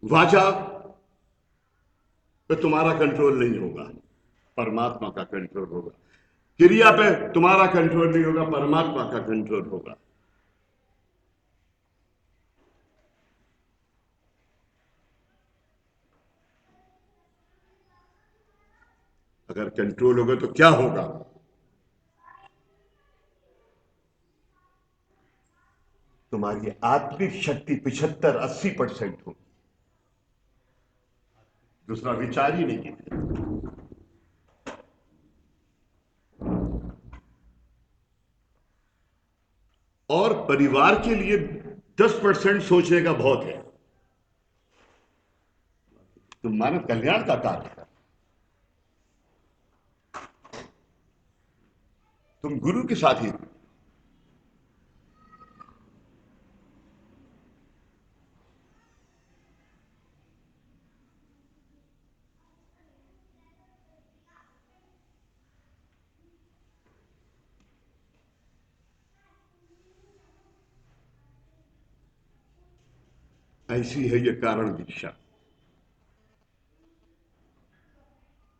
वाचा पे तुम्हारा कंट्रोल नहीं होगा, परमात्मा का कंट्रोल होगा। क्रिया पे तुम्हारा कंट्रोल नहीं होगा, परमात्मा का कंट्रोल होगा। अगर कंट्रोल होगा तो क्या होगा? तुम्हारी आत्मिक शक्ति 75-80% होगी। दूसरा विचार ही नहीं है। और परिवार के लिए 10% सोचने का बहुत है। तुम मानव कल्याण का कार्य कर, तुम गुरु के साथ ही। ऐसी है ये कारण दीक्षा।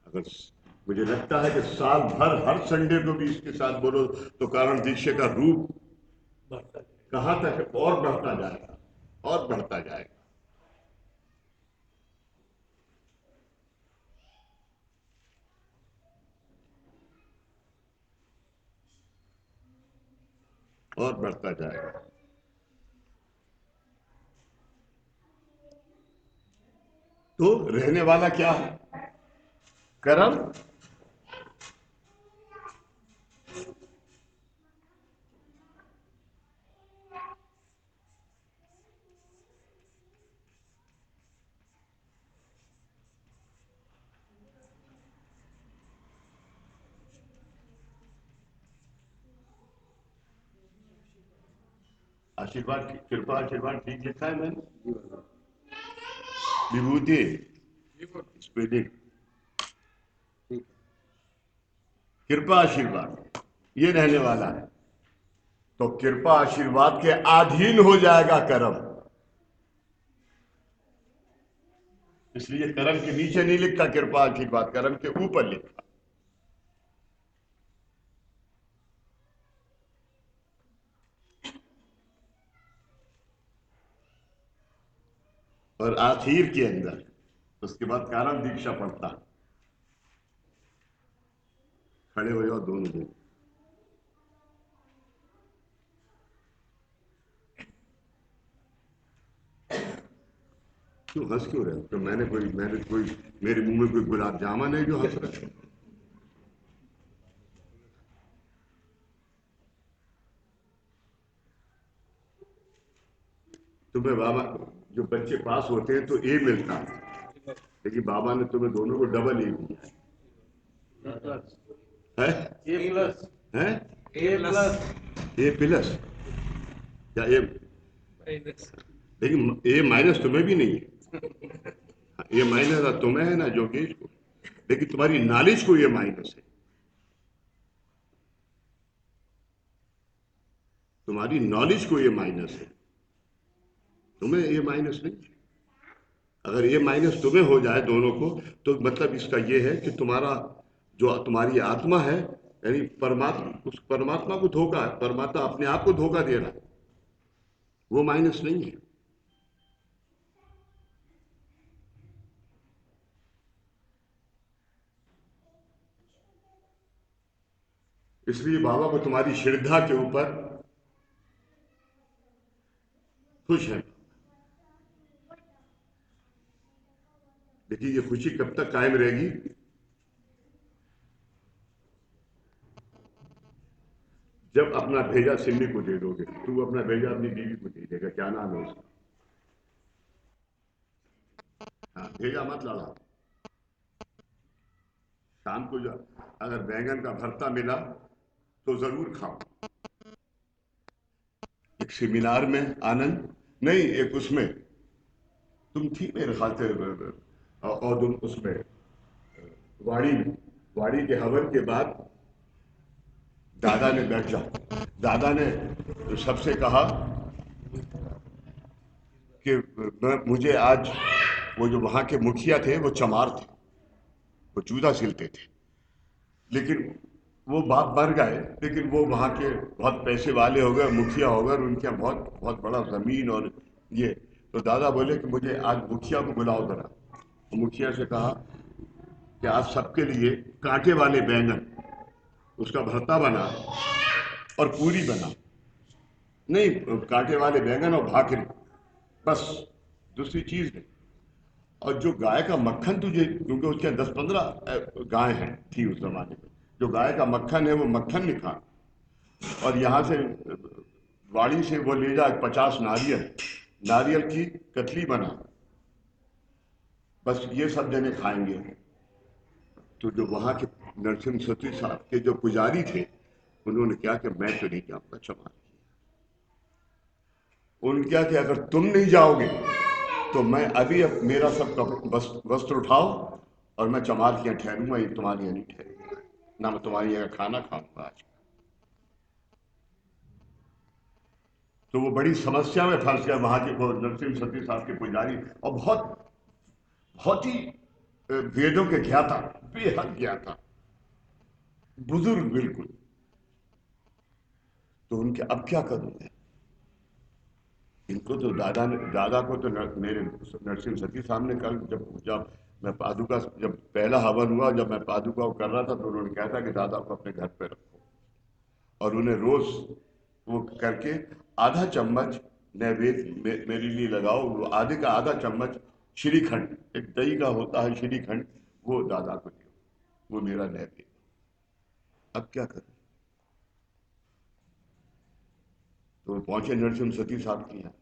अगर मुझे लगता है कि साल भर हर संडे को भी इसके साथ बोलो तो कारण दीक्षा का रूप कहां तक और बढ़ता जाएगा और बढ़ता जाएगा। और बढ़ता जाएगा। तो रहने वाला क्या है? कर्म। आशीर्वाद, कृपा आशीर्वाद ठीक लिखा है मैंने। विभूति स्पेलिंग, कृपा आशीर्वाद ये रहने वाला है। तो कृपा आशीर्वाद के अधीन हो जाएगा कर्म। इसलिए कर्म के नीचे नहीं लिखा कृपा आशीर्वाद, कर्म के ऊपर लिखा। और आखिर के अंदर उसके बाद कारण दीक्षा पड़ता। खड़े हो जाओ दोनों लोग। क्यों हंस क्यों रहे हो? तो मैंने कोई मेरे मुंह में कोई गुलाब जामुन है जो हंस रहे हो? तुम्हें बाबा, जो बच्चे पास होते हैं तो ए मिलता है, लेकिन बाबा ने तुम्हें दोनों को डबल ए दिया है। ए प्लस है? ए प्लस ए प्लस या ए, लेकिन ए माइनस तुम्हें भी नहीं है। ए माइनस तुम्हें है ना योगेश को, लेकिन तुम्हारी नॉलेज को ये माइनस है। तुम्हारी नॉलेज को ये माइनस है, तुम्हें ये माइनस नहीं है। अगर ये माइनस तुम्हें हो जाए दोनों को, तो मतलब इसका ये है कि तुम्हारा जो तुम्हारी आत्मा है, यानी परमात्मा, उस परमात्मा को धोखा है, परमात्मा अपने आप को धोखा दे रहा है, वो माइनस नहीं है। इसलिए बाबा को तुम्हारी श्रद्धा के ऊपर खुश है। देखिए ये खुशी कब तक कायम रहेगी? जब अपना भेजा सिन्नी को दे दोगे। तू अपना भेजा अपनी बीवी को दे देगा, क्या नाम है उसका? हाँ, भेजा मत लड़ा। शाम को जो अगर बैंगन का भरता मिला तो जरूर खाओ। एक सेमिनार में आनंद नहीं, एक उसमें तुम थी मेरे ख्याल से, और तुम उसमें वाड़ी के हवन के बाद दादा ने बैठ जाओ। दादा ने सबसे कहा कि मुझे आज, वो जो वहां के मुखिया थे वो चमार थे, वो जूता सिलते थे, लेकिन वो बाप मर गए, लेकिन वो वहाँ के बहुत पैसे वाले हो गए, मुखिया हो गए, और उनके यहाँ बहुत बहुत बड़ा जमीन और ये। तो दादा बोले कि मुझे आज मुखिया को बुलाओ जरा। मुखिया से कहा कि आज सबके लिए कांटे वाले बैंगन, उसका भरता बना और पूरी बना। नहीं, कांटे वाले बैंगन और भाकरी, बस, दूसरी चीज नहीं। और जो गाय का मक्खन तुझे, क्योंकि उसके 10-15 गाय हैं थी उस जमाने में, जो गाय का मक्खन है वो मक्खन निकाल, और यहाँ से वाड़ी से वो ले जा 50 नारियल की कतली बना, बस ये सब जने खाएंगे। तो जो वहाँ के नरसिंह सती साहब के जो पुजारी थे, उन्होंने क्या कि मैं तो नहीं जाऊंगा चमार। उन्होंने क्या कि अगर तुम नहीं जाओगे तो मैं अभी अब मेरा सब वस्त्र उठाओ और मैं चमार के यहाँ ठहरूंगा, ये तुम्हारे यहाँ नहीं ठहरूंगा, ना मैं तुम्हारी यहाँ खाना खाऊंगा आज। तो वो बड़ी समस्या में फंस गया वहां के वो नरसिंह सती साहब के पुजारी, और बहुत बहुत ही वेदों के ज्ञाता, बेहद ज्ञाता, बुजुर्ग बिल्कुल। तो उनके अब क्या करूं मैं? इनको तो दादा को तो मेरे नरसिंह सती साहब ने कल जब जब मैं पादुका, जब पहला हवन हुआ, जब मैं पादुका को कर रहा था, तो उन्होंने कहा था कि दादा को अपने घर पे रखो, और उन्हें रोज वो करके आधा चम्मच नैवेद्य मेरे लिए लगाओ। वो आधे का आधा चम्मच श्रीखंड, एक दही का होता है श्रीखंड, वो दादा को दियो, वो मेरा नैवेद्य। अब क्या करूं? तो वो पहुंचे नरसिंह सती साहब के यहाँ,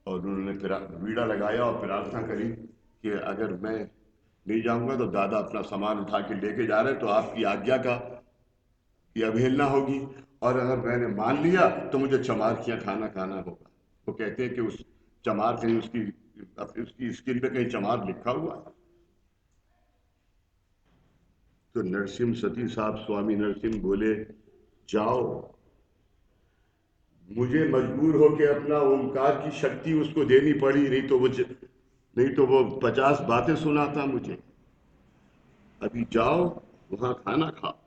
और उन्होंने फिर वीड़ा लगाया और प्रार्थना करी कि अगर मैं नहीं जाऊंगा तो दादा अपना सामान उठा के लेके जा रहे हैं, तो आपकी आज्ञा का ये अवहेलना होगी, और अगर मैंने मान लिया तो मुझे चमार किया खाना खाना होगा। वो कहते हैं कि उस चमार कहीं उसकी स्किन पे कहीं चमार लिखा हुआ है। तो नरसिंह सती साहब, स्वामी नरसिंह बोले, जाओ, मुझे मजबूर होके अपना ओंकार की शक्ति उसको देनी पड़ी, नहीं तो वो 50 बातें सुनाता मुझे। अभी जाओ, वहां खाना खाओ,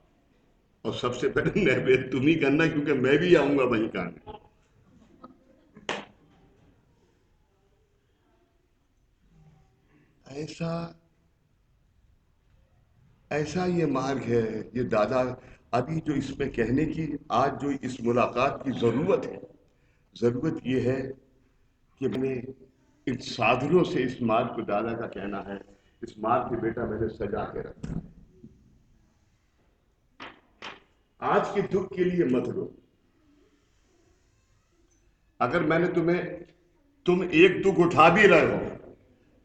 और सबसे पहले नैवेद्य तुम ही करना, क्योंकि मैं भी आऊंगा वहीं खाने। ऐसा ऐसा ये मार्ग है, ये दादा। अभी जो इसमें कहने की, आज जो इस मुलाकात की जरूरत ये है कि मैंने इन साधनों से इस मार्ग को, दादा का कहना है, इस मार्ग के बेटा मैंने सजा के रखा। आज के दुख के लिए मत रो। अगर मैंने तुम एक दुख उठा भी रहे हो,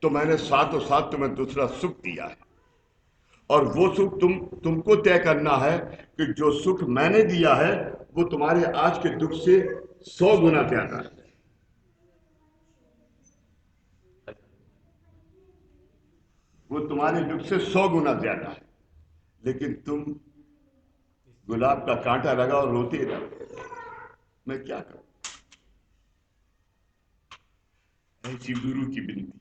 तो मैंने साथों साथ तुम्हें दूसरा सुख दिया है, और वो सुख तुमको तय करना है कि जो सुख मैंने दिया है वो तुम्हारे आज के दुख से 100 गुना ज्यादा है। वो तुम्हारे दुख से 100 गुना ज्यादा है, लेकिन तुम गुलाब का कांटा लगा और रोते रहो। मैं क्या करूं? ऐसी गुरु की विनती।